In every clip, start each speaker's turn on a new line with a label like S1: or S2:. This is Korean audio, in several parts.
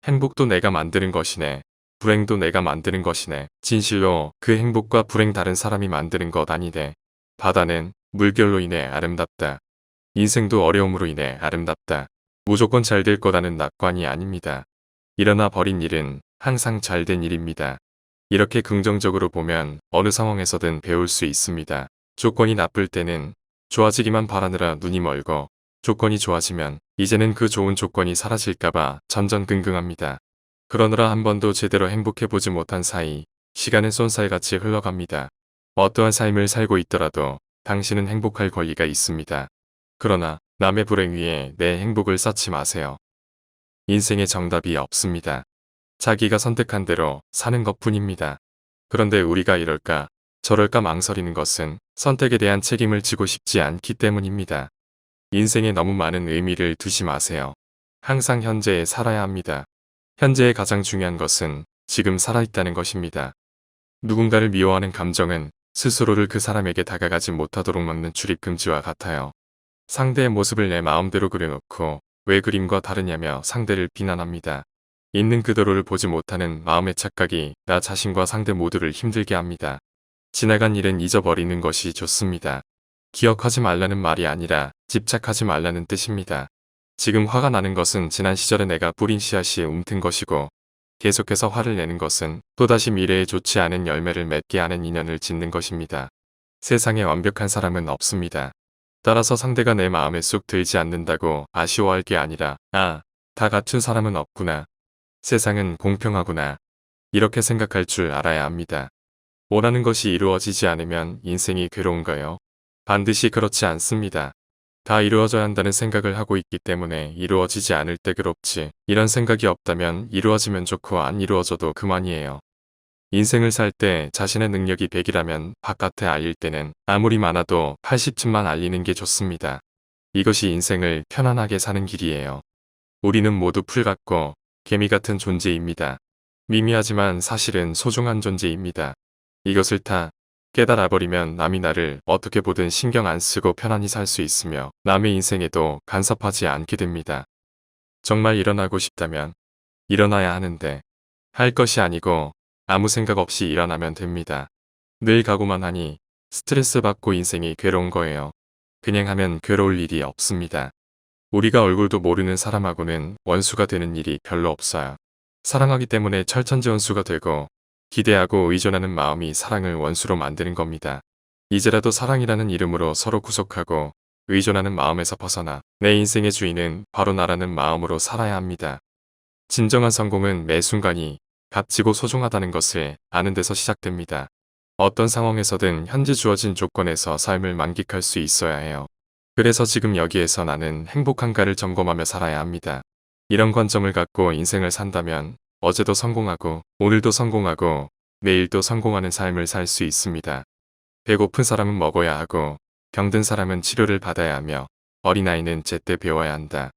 S1: 행복도 내가 만드는 것이네. 불행도 내가 만드는 것이네. 진실로 그 행복과 불행 다른 사람이 만드는 것 아니네. 바다는 물결로 인해 아름답다. 인생도 어려움으로 인해 아름답다. 무조건 잘 될 거라는 낙관이 아닙니다. 일어나 버린 일은 항상 잘 된 일입니다. 이렇게 긍정적으로 보면 어느 상황에서든 배울 수 있습니다. 조건이 나쁠 때는 좋아지기만 바라느라 눈이 멀고, 조건이 좋아지면 이제는 그 좋은 조건이 사라질까봐 전전긍긍합니다. 그러느라 한 번도 제대로 행복해보지 못한 사이 시간은 쏜살같이 흘러갑니다. 어떠한 삶을 살고 있더라도 당신은 행복할 권리가 있습니다. 그러나 남의 불행 위에 내 행복을 쌓지 마세요. 인생에 정답이 없습니다. 자기가 선택한 대로 사는 것뿐입니다. 그런데 우리가 이럴까 저럴까 망설이는 것은 선택에 대한 책임을 지고 싶지 않기 때문입니다. 인생에 너무 많은 의미를 두지 마세요. 항상 현재에 살아야 합니다. 현재의 가장 중요한 것은 지금 살아있다는 것입니다. 누군가를 미워하는 감정은 스스로를 그 사람에게 다가가지 못하도록 막는 출입금지와 같아요. 상대의 모습을 내 마음대로 그려놓고 왜 그림과 다르냐며 상대를 비난합니다. 있는 그대로를 보지 못하는 마음의 착각이 나 자신과 상대 모두를 힘들게 합니다. 지나간 일은 잊어버리는 것이 좋습니다. 기억하지 말라는 말이 아니라 집착하지 말라는 뜻입니다. 지금 화가 나는 것은 지난 시절에 내가 뿌린 씨앗이 움튼 것이고, 계속해서 화를 내는 것은 또다시 미래에 좋지 않은 열매를 맺게 하는 인연을 짓는 것입니다. 세상에 완벽한 사람은 없습니다. 따라서 상대가 내 마음에 쏙 들지 않는다고 아쉬워할 게 아니라, 다 갖춘 사람은 없구나. 세상은 공평하구나. 이렇게 생각할 줄 알아야 합니다. 원하는 것이 이루어지지 않으면 인생이 괴로운가요? 반드시 그렇지 않습니다. 다 이루어져야 한다는 생각을 하고 있기 때문에 이루어지지 않을 때 괴롭지, 이런 생각이 없다면 이루어지면 좋고 안 이루어져도 그만이에요. 인생을 살 때 자신의 능력이 100이라면 바깥에 알릴 때는 아무리 많아도 80쯤만 알리는 게 좋습니다. 이것이 인생을 편안하게 사는 길이에요. 우리는 모두 풀 같고 개미 같은 존재입니다. 미미하지만 사실은 소중한 존재입니다. 이것을 다 깨달아버리면 남이 나를 어떻게 보든 신경 안 쓰고 편안히 살 수 있으며 남의 인생에도 간섭하지 않게 됩니다. 정말 일어나고 싶다면 일어나야 하는데 할 것이 아니고 아무 생각 없이 일어나면 됩니다. 늘 가고만 하니 스트레스 받고 인생이 괴로운 거예요. 그냥 하면 괴로울 일이 없습니다. 우리가 얼굴도 모르는 사람하고는 원수가 되는 일이 별로 없어요. 사랑하기 때문에 철천지원수가 되고 기대하고 의존하는 마음이 사랑을 원수로 만드는 겁니다. 이제라도 사랑이라는 이름으로 서로 구속하고 의존하는 마음에서 벗어나 내 인생의 주인은 바로 나라는 마음으로 살아야 합니다. 진정한 성공은 매 순간이 값지고 소중하다는 것을 아는 데서 시작됩니다. 어떤 상황에서든 현재 주어진 조건에서 삶을 만끽할 수 있어야 해요. 그래서 지금 여기에서 나는 행복한가를 점검하며 살아야 합니다. 이런 관점을 갖고 인생을 산다면 어제도 성공하고 오늘도 성공하고 내일도 성공하는 삶을 살 수 있습니다. 배고픈 사람은 먹어야 하고 병든 사람은 치료를 받아야 하며 어린아이는 제때 배워야 한다.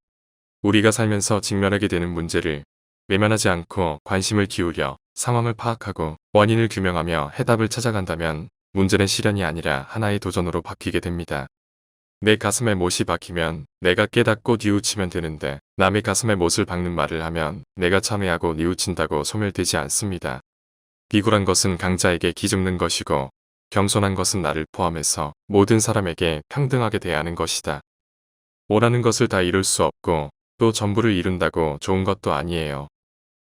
S1: 우리가 살면서 직면하게 되는 문제를 외면하지 않고 관심을 기울여 상황을 파악하고 원인을 규명하며 해답을 찾아간다면 문제는 시련이 아니라 하나의 도전으로 바뀌게 됩니다. 내 가슴에 못이 박히면 내가 깨닫고 뉘우치면 되는데 남의 가슴에 못을 박는 말을 하면 내가 참회하고 뉘우친다고 소멸되지 않습니다. 비굴한 것은 강자에게 기죽는 것이고 겸손한 것은 나를 포함해서 모든 사람에게 평등하게 대하는 것이다. 원하는 것을 다 이룰 수 없고 또 전부를 이룬다고 좋은 것도 아니에요.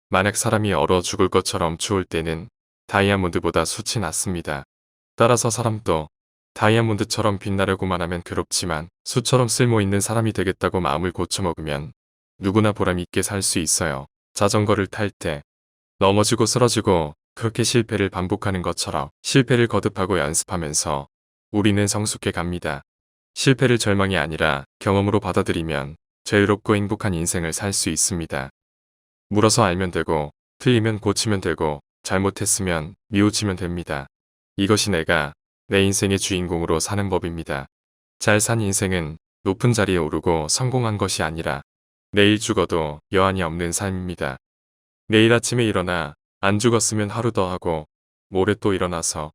S1: 만약 사람이 얼어 죽을 것처럼 추울 때는 다이아몬드보다 숯이 낫습니다. 따라서 사람도 다이아몬드처럼 빛나려고만 하면 괴롭지만 숯처럼 쓸모있는 사람이 되겠다고 마음을 고쳐먹으면 누구나 보람있게 살 수 있어요. 자전거를 탈 때 넘어지고 쓰러지고 그렇게 실패를 반복하는 것처럼 실패를 거듭하고 연습하면서 우리는 성숙해 갑니다. 실패를 절망이 아니라 경험으로 받아들이면 자유롭고 행복한 인생을 살 수 있습니다. 물어서 알면 되고 틀리면 고치면 되고 잘못했으면 뉘우치면 됩니다. 이것이 내가 내 인생의 주인공으로 사는 법입니다. 잘 산 인생은 높은 자리에 오르고 성공한 것이 아니라 내일 죽어도 여한이 없는 삶입니다. 내일 아침에 일어나 안 죽었으면 하루 더 하고 모레 또 일어나서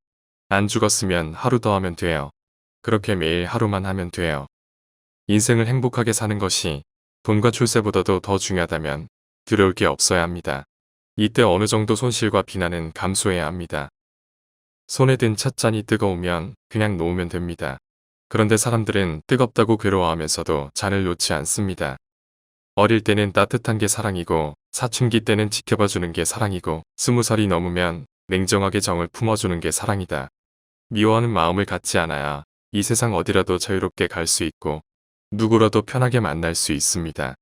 S1: 안 죽었으면 하루 더 하면 돼요. 그렇게 매일 하루만 하면 돼요. 인생을 행복하게 사는 것이 돈과 출세보다도 더 중요하다면 두려울 게 없어야 합니다. 이때 어느 정도 손실과 비난은 감수해야 합니다. 손에 든 찻잔이 뜨거우면 그냥 놓으면 됩니다. 그런데 사람들은 뜨겁다고 괴로워하면서도 잔을 놓지 않습니다. 어릴 때는 따뜻한 게 사랑이고 사춘기 때는 지켜봐 주는 게 사랑이고 20살이 넘으면 냉정하게 정을 품어주는 게 사랑이다. 미워하는 마음을 갖지 않아야 이 세상 어디라도 자유롭게 갈 수 있고 누구라도 편하게 만날 수 있습니다.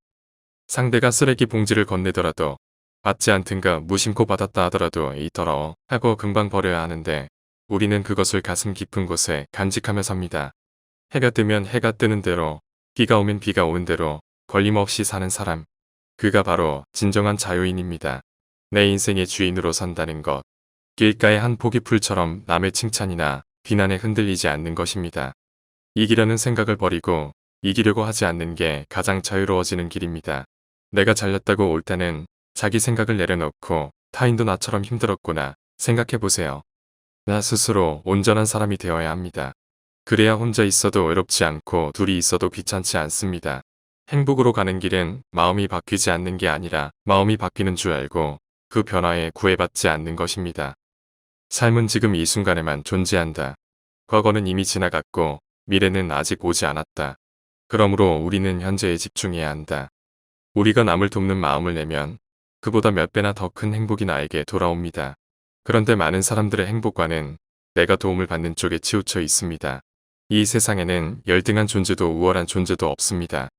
S1: 상대가 쓰레기 봉지를 건네더라도 받지 않든가 무심코 받았다 하더라도 이 더러워 하고 금방 버려야 하는데 우리는 그것을 가슴 깊은 곳에 간직하며 삽니다. 해가 뜨면 해가 뜨는 대로, 비가 오면 비가 오는 대로 걸림없이 사는 사람. 그가 바로 진정한 자유인입니다. 내 인생의 주인으로 산다는 것. 길가의 한 포기 풀처럼 남의 칭찬이나 비난에 흔들리지 않는 것입니다. 이기려는 생각을 버리고 이기려고 하지 않는 게 가장 자유로워지는 길입니다. 내가 잘났다고 올 때는 자기 생각을 내려놓고 타인도 나처럼 힘들었구나 생각해보세요. 나 스스로 온전한 사람이 되어야 합니다. 그래야 혼자 있어도 외롭지 않고 둘이 있어도 귀찮지 않습니다. 행복으로 가는 길은 마음이 바뀌지 않는 게 아니라 마음이 바뀌는 줄 알고 그 변화에 구애받지 않는 것입니다. 삶은 지금 이 순간에만 존재한다. 과거는 이미 지나갔고 미래는 아직 오지 않았다. 그러므로 우리는 현재에 집중해야 한다. 우리가 남을 돕는 마음을 내면 그보다 몇 배나 더 큰 행복이 나에게 돌아옵니다. 그런데 많은 사람들의 행복과는 내가 도움을 받는 쪽에 치우쳐 있습니다. 이 세상에는 열등한 존재도 우월한 존재도 없습니다.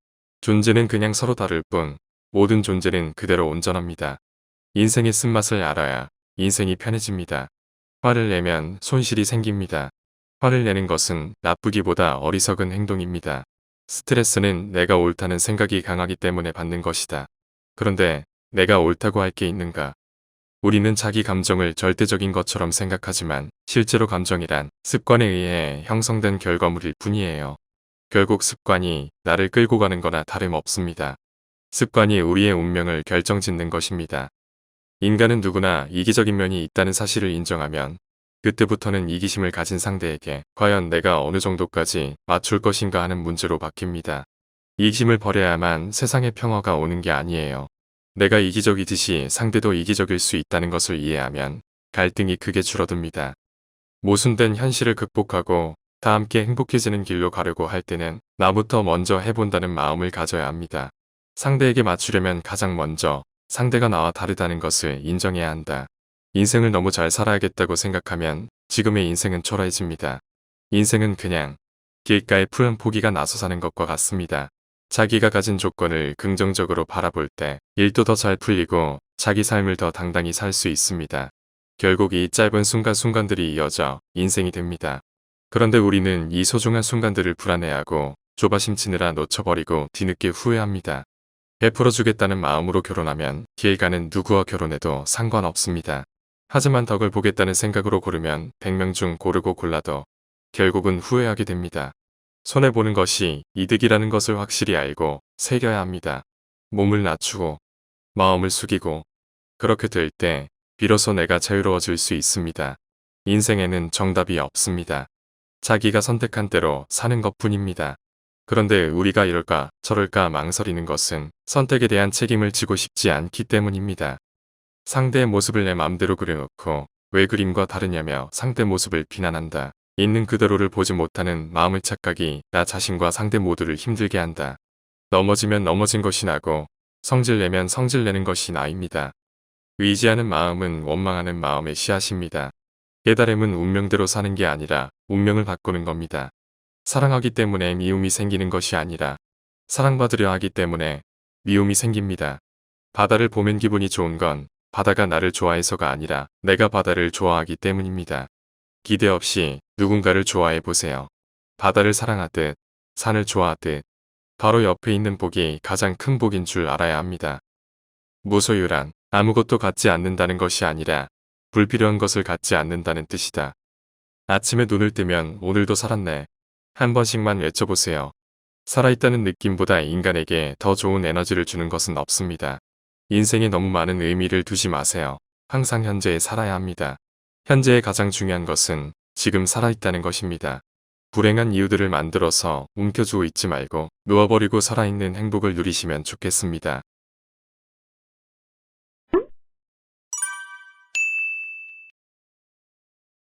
S1: 존재는 그냥 서로 다를 뿐 모든 존재는 그대로 온전합니다. 인생의 쓴맛을 알아야 인생이 편해집니다. 화를 내면 손실이 생깁니다. 화를 내는 것은 나쁘기보다 어리석은 행동입니다. 스트레스는 내가 옳다는 생각이 강하기 때문에 받는 것이다. 그런데 내가 옳다고 할 게 있는가? 우리는 자기 감정을 절대적인 것처럼 생각하지만 실제로 감정이란 습관에 의해 형성된 결과물일 뿐이에요. 결국 습관이 나를 끌고 가는 거나 다름없습니다. 습관이 우리의 운명을 결정짓는 것입니다. 인간은 누구나 이기적인 면이 있다는 사실을 인정하면 그때부터는 이기심을 가진 상대에게 과연 내가 어느 정도까지 맞출 것인가 하는 문제로 바뀝니다. 이기심을 버려야만 세상의 평화가 오는 게 아니에요. 내가 이기적이듯이 상대도 이기적일 수 있다는 것을 이해하면 갈등이 크게 줄어듭니다. 모순된 현실을 극복하고 다 함께 행복해지는 길로 가려고 할 때는 나부터 먼저 해본다는 마음을 가져야 합니다. 상대에게 맞추려면 가장 먼저 상대가 나와 다르다는 것을 인정해야 한다. 인생을 너무 잘 살아야겠다고 생각하면 지금의 인생은 초라해집니다. 인생은 그냥 길가에 푸른 포기가 나서 사는 것과 같습니다. 자기가 가진 조건을 긍정적으로 바라볼 때 일도 더 잘 풀리고 자기 삶을 더 당당히 살 수 있습니다. 결국 이 짧은 순간순간들이 이어져 인생이 됩니다. 그런데 우리는 이 소중한 순간들을 불안해하고 조바심 치느라 놓쳐버리고 뒤늦게 후회합니다. 베풀어주겠다는 마음으로 결혼하면 길 가는 누구와 결혼해도 상관없습니다. 하지만 덕을 보겠다는 생각으로 고르면 100명 중 고르고 골라도 결국은 후회하게 됩니다. 손해보는 것이 이득이라는 것을 확실히 알고 새겨야 합니다. 몸을 낮추고 마음을 숙이고 그렇게 될 때 비로소 내가 자유로워질 수 있습니다. 인생에는 정답이 없습니다. 자기가 선택한 대로 사는 것뿐입니다. 그런데 우리가 이럴까 저럴까 망설이는 것은 선택에 대한 책임을 지고 싶지 않기 때문입니다. 상대의 모습을 내 맘대로 그려놓고 왜 그림과 다르냐며 상대 모습을 비난한다. 있는 그대로를 보지 못하는 마음의 착각이 나 자신과 상대 모두를 힘들게 한다. 넘어지면 넘어진 것이 나고 성질내면 성질내는 것이 나입니다. 의지하는 마음은 원망하는 마음의 씨앗입니다. 깨달음은 운명대로 사는 게 아니라 운명을 바꾸는 겁니다. 사랑하기 때문에 미움이 생기는 것이 아니라 사랑받으려 하기 때문에 미움이 생깁니다. 바다를 보면 기분이 좋은 건 바다가 나를 좋아해서가 아니라 내가 바다를 좋아하기 때문입니다. 기대 없이 누군가를 좋아해 보세요. 바다를 사랑하듯 산을 좋아하듯 바로 옆에 있는 복이 가장 큰 복인 줄 알아야 합니다. 무소유란 아무것도 갖지 않는다는 것이 아니라 불필요한 것을 갖지 않는다는 뜻이다. 아침에 눈을 뜨면 오늘도 살았네. 한 번씩만 외쳐보세요. 살아있다는 느낌보다 인간에게 더 좋은 에너지를 주는 것은 없습니다. 인생에 너무 많은 의미를 두지 마세요. 항상 현재에 살아야 합니다. 현재의 가장 중요한 것은 지금 살아있다는 것입니다. 불행한 이유들을 만들어서 움켜쥐고 있지 말고 누워버리고 살아있는 행복을 누리시면 좋겠습니다.